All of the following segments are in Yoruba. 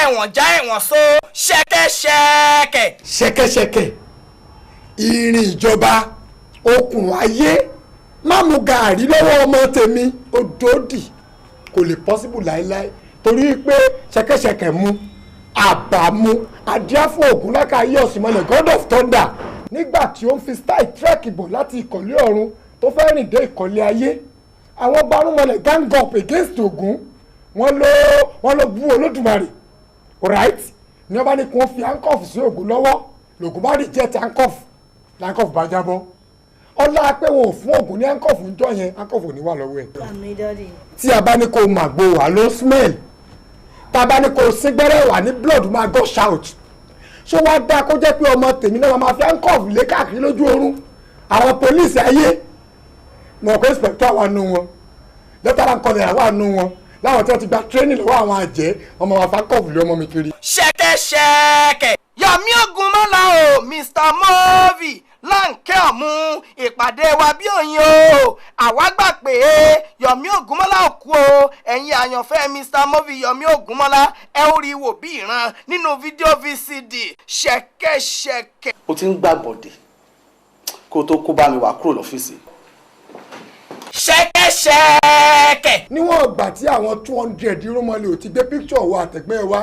ẹ̀wọ̀n já ẹ̀wọ̀n so ṣẹ́kẹ́ṣẹkẹ̀. ṣẹ́kẹ́ṣẹkẹ̀ ìrìn ìjọba okùn ayé má mu gàárì lọ́wọ́ ọmọ tèmi odòdì kò lè possible láéláé torí pé ṣẹ́kẹ́ṣẹkẹ̀ mu àbámu adíáfò ògúnláka ayé ọ̀sìnmọ́lẹ̀ god of thunder nígbà tí ó ń fi style trek bọ̀ láti ìkọ̀lé ọ̀run tó fẹ́ rìn dé ìkọ̀lé ayé àwọn gbarumọlẹ̀ gang up against Ògún wọ́n ló bú Olódùmarè right ní ọba ní kí wọ́n fi handcuff sí Ògún lọ́wọ́ lògùn bá rí jet handcuff bá jábọ́ ọlá pé wọn ò fún Ògún ní handcuff ń jọ yẹn handcuff ò ní wà lọ́wọ́ ẹ̀. tí a bá ní kó màgbó wà ló smell tá a bá ní kó sígbẹ́rẹ́ wà ní blood máa go shout ṣé wàá dáa kó jẹ́ pé ọmọ tèmi náà máa fi handcuff lé káàkiri lójú oorun àwọn pólíìsì ayé wọn kò inspector wà nù wọn lẹ́tàrà kọlẹ̀ wà nù wọn láwọn tí wọ́n ti gba training lọ́wọ́ àwọn àjẹ́ ọmọ wa fa handcuff lé ọmọ mi kiri. ṣẹ́kẹ́ṣẹkẹ̀ Yomi Ogunmọ́lá o Mr. Movie láǹkẹ́ ọ̀mú ìpàdé wa bí òyìn o àwa gbà pé Yomi Ogunmọ́lá ò kú o ẹ̀yin àyànfẹ́ Mr. Movie Yomi Ogunmọ́lá ẹ ó rí wò bí ìran nínú fídíò VCD ṣẹ́kẹ́ṣẹkẹ̀. o ti ń gbàgbọ́dé kó tó kó bá mi wá kúrò lọ́fíìsì. ṣẹ́kẹ́ṣẹkẹ̀. níwọ̀n ìgbà tí àwọn 200 irúnmọlẹ̀ ò ti gbé picture wa àtẹ̀gbẹ́ wa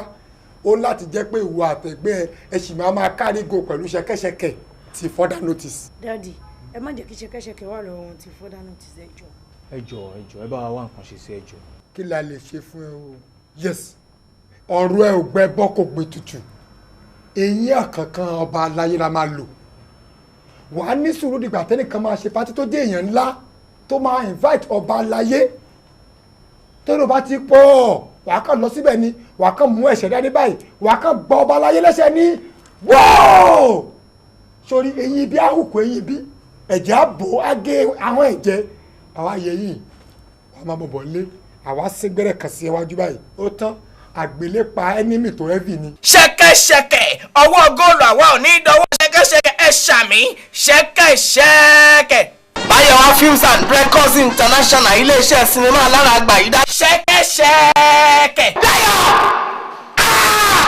ó láti jẹ́ pé ìwọ àtẹ̀gbẹ́ ẹ sì máa kárígò pẹ̀lú ṣẹ́kẹ́ṣẹkẹ̀ ti further notice. Daddy, ẹ má jẹ́ kí ṣẹ́kẹ́ṣẹkẹ̀ wà lọ́wọ́ wọn ti further notice ẹ jọ̀ọ́. ẹ jọ̀ọ́ ẹ bá wa wá nǹkan ṣe sí ẹ jọ̀ọ́. kí la lè ṣe fún ẹ o yes ọ̀rọ̀ ẹ ò gbẹ bọ́ kò gbé tutù eyín àkànkan ọba aláyé la máa lò wàá ní sùúrù dìgbà tẹ́nìkan máa ṣe pátí tó dé èèyàn ńlá tó máa invite ọba aláyé tó ló bá ti pọ̀ wàá kàn lọ síbẹ̀ ni wàá kàn mú ẹ̀ṣẹ̀ dání báyìí wàá kàn gbọ́ ọba aláyé lẹ́sẹ̀ ní wọ́ọ̀ sórí eyín ibi àhùkù eyín ibi ẹ̀jẹ̀ àbò àgé àwọn ẹ̀jẹ̀ àwa yẹ yìí wàá máa bọ̀bọ̀ lé àwa sígbẹ́rẹ́ kan sí iwájú báyìí ó tán àgbélépa ẹnímì tó heavy ni. ṣẹ́kẹ́ṣẹkẹ̀ ọwọ́ góòlù àwa ò ní ìdánwò ṣẹ́kẹ́ṣẹkẹ̀ ẹ ṣàmì ṣẹ́kẹ́ṣẹkẹ̀. Báyọ̀wá Films and Records International iléeṣẹ́ sinimá alára àgbà yìí dá. ṣẹ́kẹ́ṣẹkẹ̀. Dáyọ̀.